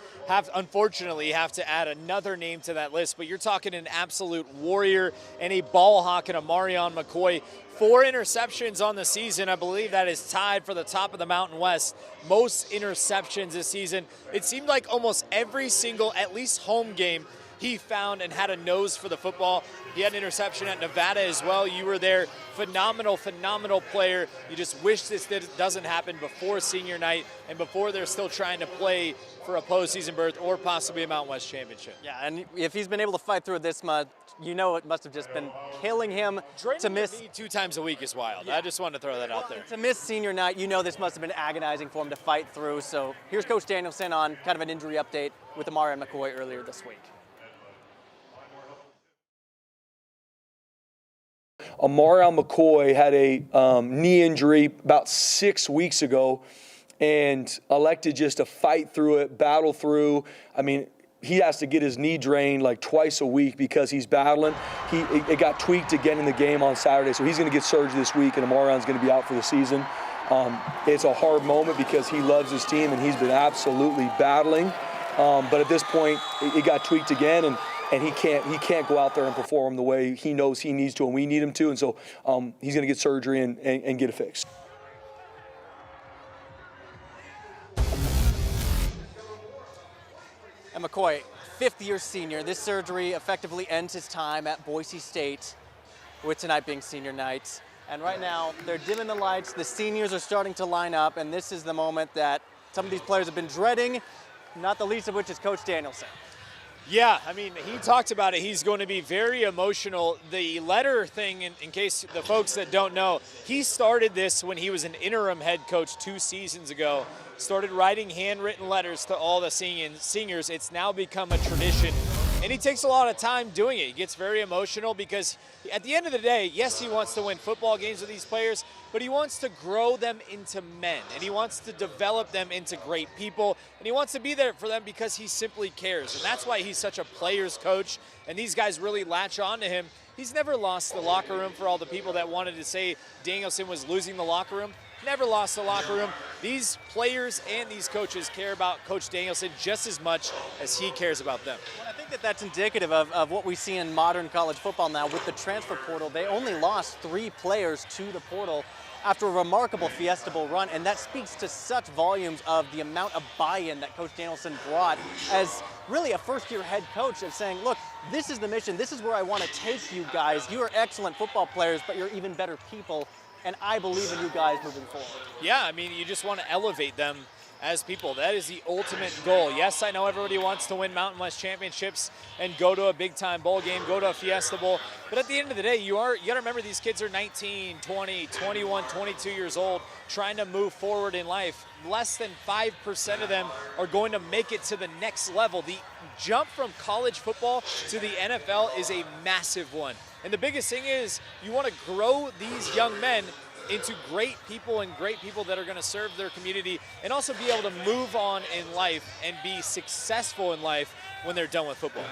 unfortunately have to add another name to that list. But you're talking an absolute warrior and a ball hawk in Amarion McCoy. 4 interceptions on the season. I believe that is tied for the top of the Mountain West. Most interceptions this season. It seemed like almost every single, at least home game, he found and had a nose for the football. He had an interception at Nevada as well. You were there. Phenomenal, phenomenal player. You just wish this doesn't happen before senior night and before they're still trying to play for a postseason berth or possibly a Mountain West championship. Yeah, and if he's been able to fight through it this much, you know it must have just been killing him to miss. 2 times a week is wild. Yeah. I just wanted to throw that out there. To miss senior night, you know this must have been agonizing for him to fight through. So here's Coach Danielson on kind of an injury update with Amarion McCoy earlier this week. Amarion McCoy had a knee injury about 6 weeks ago and elected just to fight through it, battle through. I mean, he has to get his knee drained like twice a week because he's battling. It got tweaked again in the game on Saturday, so he's going to get surgery this week, and Amarion's going to be out for the season. It's a hard moment because he loves his team, and he's been absolutely battling. But at this point, it got tweaked again, and he can't go out there and perform the way he knows he needs to and we need him to. And so he's going to get surgery and get it fixed. And McCoy, 5th-year senior. This surgery effectively ends his time at Boise State, with tonight being senior night. And right now, they're dimming the lights. The seniors are starting to line up, and this is the moment that some of these players have been dreading, not the least of which is Coach Danielson. Yeah, I mean, he talked about it. He's going to be very emotional. The letter thing, in case the folks that don't know, he started this when he was an interim head coach 2 seasons ago. Started writing handwritten letters to all the seniors. It's now become a tradition. And he takes a lot of time doing it. He gets very emotional because at the end of the day, yes, he wants to win football games with these players, but he wants to grow them into men, and he wants to develop them into great people, and he wants to be there for them because he simply cares. And that's why he's such a player's coach, and these guys really latch on to him. He's never lost the locker room. For all the people that wanted to say Danielson was losing the locker room, never lost the locker room. These players and these coaches care about Coach Danielson just as much as he cares about them. Well, I think that that's indicative of what we see in modern college football now with the transfer portal. They only lost 3 players to the portal after a remarkable Fiesta Bowl run, and that speaks to such volumes of the amount of buy-in that Coach Danielson brought as really a first-year head coach of saying, look, this is the mission, this is where I want to take you guys. You are excellent football players, but you're even better people, and I believe in you guys moving forward. Yeah, I mean, you just want to elevate them as people. That is the ultimate goal. Yes, I know everybody wants to win Mountain West championships and go to a big-time bowl game, go to a Fiesta Bowl, but at the end of the day, you got to remember these kids are 19, 20, 21, 22 years old, trying to move forward in life. Less than 5% of them are going to make it to the next level. The jump from college football to the NFL is a massive one. And the biggest thing is you want to grow these young men into great people and great people that are going to serve their community and also be able to move on in life and be successful in life when they're done with football.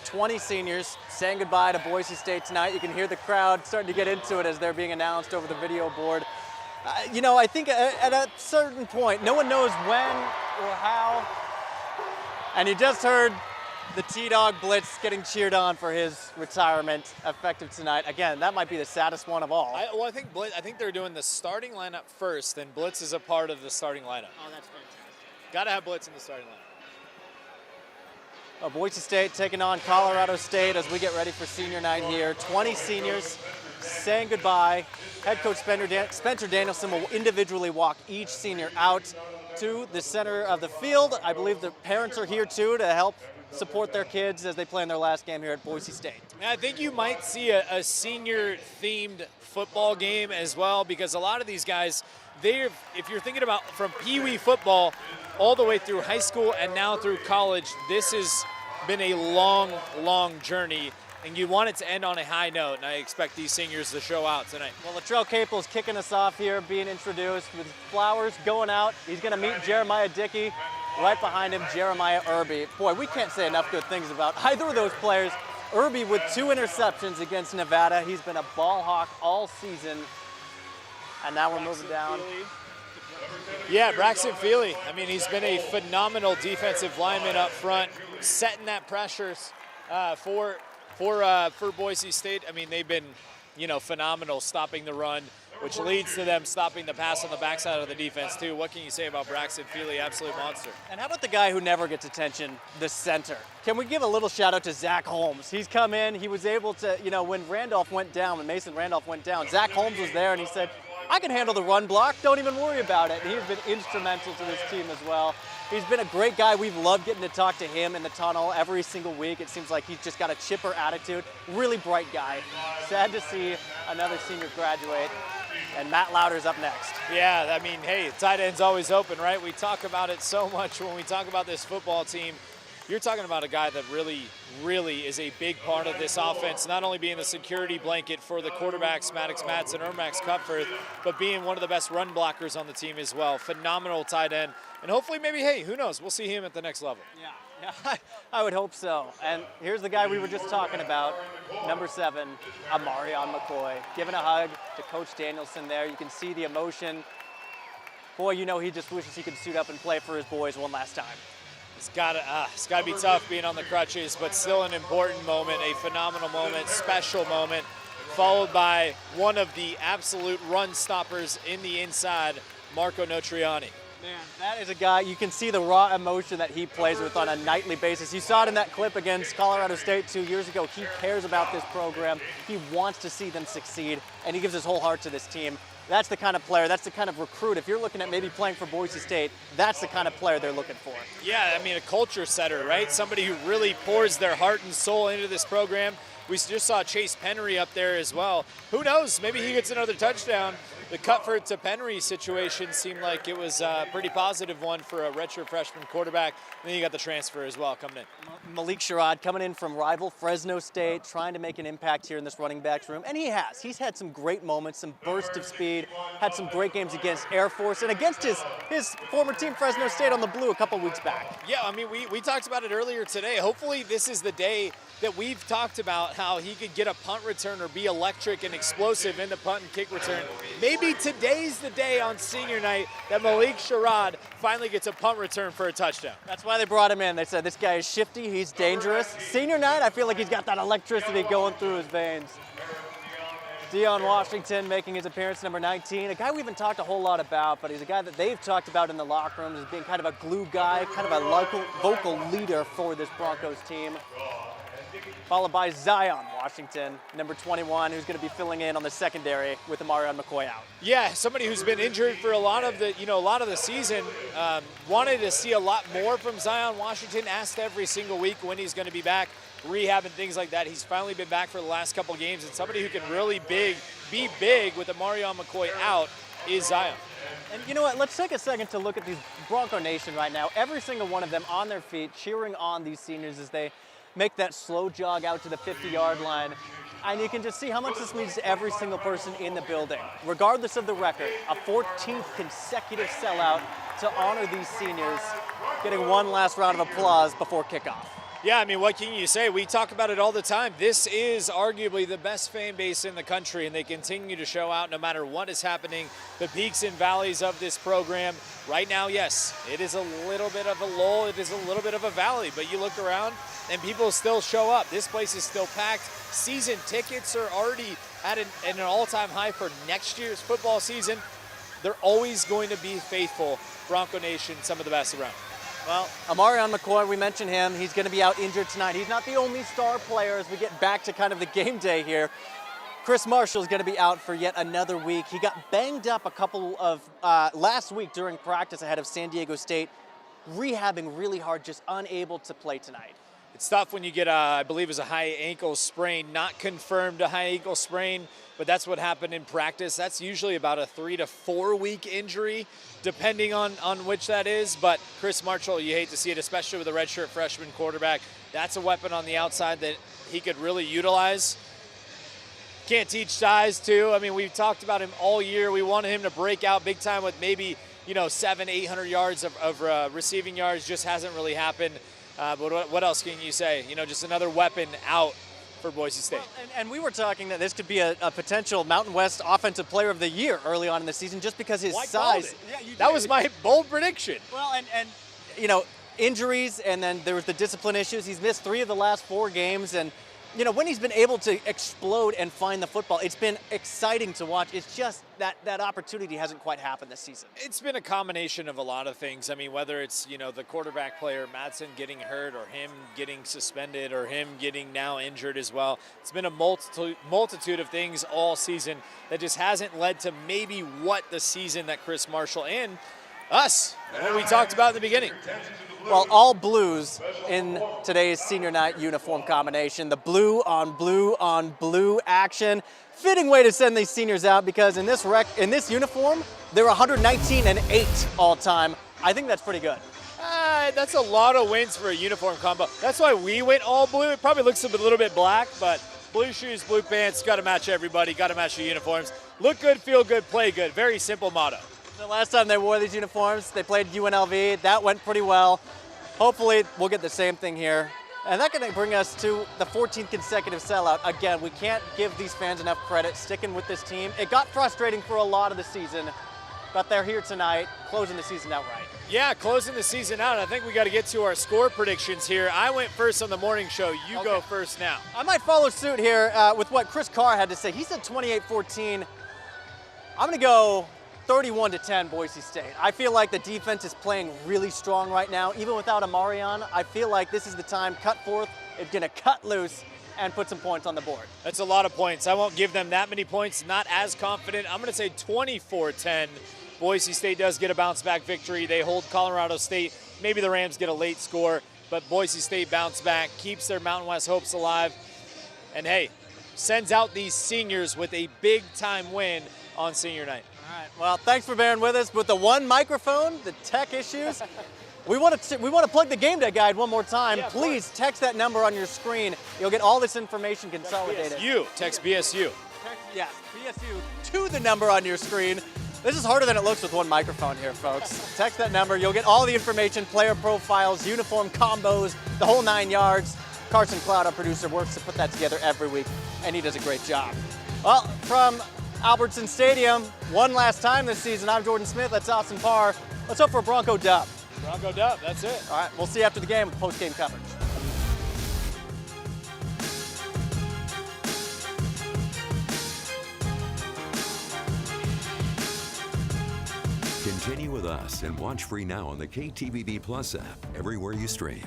20 seniors saying goodbye to Boise State tonight. You can hear the crowd starting to get into it as they're being announced over the video board. You know, I think at a certain point, no one knows when or how. And you just heard the T-Dog Blitz getting cheered on for his retirement effective tonight. Again, that might be the saddest one of all. I think they're doing the starting lineup first, and Blitz is a part of the starting lineup. Oh, that's fantastic. Got to have Blitz in the starting lineup. Boise State taking on Colorado State as we get ready for senior night here. 20 seniors saying goodbye. Head coach Spencer Danielson will individually walk each senior out to the center of the field. I believe the parents are here too to help support their kids as they play in their last game here at Boise State. I think you might see a senior-themed football game as well, because a lot of these guys, if you're thinking about from Pee Wee football all the way through high school and now through college, this has been a long, long journey, and you want it to end on a high note, and I expect these seniors to show out tonight. Well, Latrell Capel's kicking us off here, being introduced with flowers going out. He's going to meet Jeremiah Dickey. Right behind him, Jeremiah Irby. Boy, we can't say enough good things about either of those players. Irby with 2 interceptions against Nevada. He's been a ball hawk all season. And now we're moving down. Yeah, Braxton Feely. I mean, he's been a phenomenal defensive lineman up front, setting that pressures for Boise State. I mean, they've been, phenomenal stopping the run, which leads to them stopping the pass on the backside of the defense, too. What can you say about Braxton Feely? Absolute monster. And how about the guy who never gets attention, the center? Can we give a little shout out to Zach Holmes? He's come in, he was able to, when Mason Randolph went down, Zach Holmes was there and he said, I can handle the run block, don't even worry about it. And he's been instrumental to this team as well. He's been a great guy. We've loved getting to talk to him in the tunnel every single week. It seems like he's just got a chipper attitude. Really bright guy. Sad to see another senior graduate. And Matt Lauder's up next. Yeah, I mean, hey, tight end's always open, right? We talk about it so much when we talk about this football team. You're talking about a guy that really, really is a big part of this offense, not only being the security blanket for the quarterbacks, Maddox Madsen, Ermax Cupford, but being one of the best run blockers on the team as well. Phenomenal tight end. And hopefully, maybe, hey, who knows? We'll see him at the next level. Yeah, I would hope so. And here's the guy we were just talking about, number 7, Amarion McCoy, giving a hug to Coach Danielson there. You can see the emotion. Boy, he just wishes he could suit up and play for his boys one last time. It's got to be tough being on the crutches, but still an important moment, a phenomenal moment, special moment, followed by one of the absolute run stoppers in the inside, Marco Notriani. Man, that is a guy, you can see the raw emotion that he plays with on a nightly basis. You saw it in that clip against Colorado State 2 years ago. He cares about this program. He wants to see them succeed, and he gives his whole heart to this team. That's the kind of player, that's the kind of recruit. If you're looking at maybe playing for Boise State, that's the kind of player they're looking for. Yeah, I mean, a culture setter, right? Somebody who really pours their heart and soul into this program. We just saw Chase Penry up there as well. Who knows? Maybe he gets another touchdown. The Cutford to Penry situation seemed like it was a pretty positive one for a redshirt freshman quarterback. And then you got the transfer as well coming in. Malik Sherrod coming in from rival Fresno State, trying to make an impact here in this running backs room, and he has. He's had some great moments, some burst of speed, had some great games against Air Force and against his former team Fresno State on the blue a couple weeks back. Yeah, I mean, we talked about it earlier today. Hopefully this is the day that we've talked about, how he could get a punt return or be electric and explosive in the punt and kick return. Maybe today's the day on senior night that Malik Sherrod finally gets a punt return for a touchdown. That's why they brought him in. They said, this guy is shifty, he's dangerous. Senior night, I feel like he's got that electricity going through his veins. Deion Washington making his appearance, number 19, a guy we haven't talked a whole lot about, but he's a guy that they've talked about in the locker room as being kind of a glue guy, kind of a vocal leader for this Broncos team. Followed by Zion Washington, number 21, who's going to be filling in on the secondary with Amarion McCoy out. Yeah, somebody who's been injured for a lot of the season. Wanted to see a lot more from Zion Washington. Asked every single week when he's going to be back, rehab and things like that. He's finally been back for the last couple games, and somebody who can really be big with Amarion McCoy out is Zion. And you know what? Let's take a second to look at these Bronco Nation right now. Every single one of them on their feet, cheering on these seniors as they make that slow jog out to the 50-yard line. And you can just see how much this means to every single person in the building. Regardless of the record, a 14th consecutive sellout to honor these seniors, getting one last round of applause before kickoff. Yeah, I mean, what can you say? We talk about it all the time. This is arguably the best fan base in the country, and they continue to show out no matter what is happening. The peaks and valleys of this program. Right now, yes, it is a little bit of a lull. It is a little bit of a valley, but you look around and people still show up. This place is still packed. Season tickets are already at an all-time high for next year's football season. They're always going to be faithful. Bronco Nation, some of the best around. Well, Amarion McCoy, we mentioned him. He's going to be out injured tonight. He's not the only star player as we get back to kind of the game day here. Chris Marshall is going to be out for yet another week. He got banged up a couple of last week during practice ahead of San Diego State, rehabbing really hard, just unable to play tonight. It's tough when you get, I believe it was a high ankle sprain, not confirmed a high ankle sprain, but that's what happened in practice. That's usually about a 3 to 4 week injury, depending on which that is. But Chris Marshall, you hate to see it, especially with a redshirt freshman quarterback. That's a weapon on the outside that he could really utilize. Can't teach size too. I mean, we've talked about him all year. We wanted him to break out big time with maybe, 700-800 yards of receiving yards. Just hasn't really happened. But what else can you say? Just another weapon out for Boise State. Well, and we were talking that this could be a potential Mountain West Offensive Player of the Year early on in the season just because his size. Yeah, that was my bold prediction. Well, and injuries, and then there was the discipline issues. He's missed 3 of the last 4 games, and when he's been able to explode and find the football, it's been exciting to watch. It's just that opportunity hasn't quite happened this season. It's been a combination of a lot of things. I mean, whether it's, the quarterback player, Madsen, getting hurt, or him getting suspended, or him getting now injured as well. It's been a multitude of things all season that just hasn't led to maybe what the season that Chris Marshall and us, what we talked about in the beginning. Well, all blues in today's senior night uniform combination. The blue on blue action. Fitting way to send these seniors out because in this uniform, they're 119-8 all time. I think that's pretty good. That's a lot of wins for a uniform combo. That's why we went all blue. It probably looks a little bit black, but blue shoes, blue pants, got to match everybody, got to match the uniforms. Look good, feel good, play good. Very simple motto. The last time they wore these uniforms, they played UNLV. That went pretty well. Hopefully, we'll get the same thing here. And that can bring us to the 14th consecutive sellout. Again, we can't give these fans enough credit sticking with this team. It got frustrating for a lot of the season, but they're here tonight, closing the season out right. Yeah, closing the season out. I think we got to get to our score predictions here. I went first on the morning show. You go first now. I might follow suit here with what Chris Parr had to say. He said 28-14. I'm going to go 31-10 Boise State. I feel like the defense is playing really strong right now. Even without Amarion, I feel like this is the time. Cut forth, it's going to cut loose and put some points on the board. That's a lot of points. I won't give them that many points. Not as confident. I'm going to say 24-10. Boise State does get a bounce-back victory. They hold Colorado State. Maybe the Rams get a late score, but Boise State bounce back, keeps their Mountain West hopes alive. and hey, sends out these seniors with a big-time win on senior night. All right, well, thanks for bearing with us with the one microphone, the tech issues. We want to plug the Game Day guide one more time. Yeah, please text that number on your screen. You'll get all this information consolidated. Text BSU. Yes, BSU to the number on your screen. This is harder than it looks with one microphone here, folks. Text that number. You'll get all the information, player profiles, uniform combos, the whole 9 yards. Carson Cloud, our producer, works to put that together every week, and he does a great job. Well, from Albertson Stadium, one last time this season, I'm Jordan Smith. That's Austin Parr. Let's hope for a Bronco dub. Bronco dub, that's it. All right, we'll see you after the game with post-game coverage. Continue with us and watch free now on the KTVB Plus app everywhere you stream.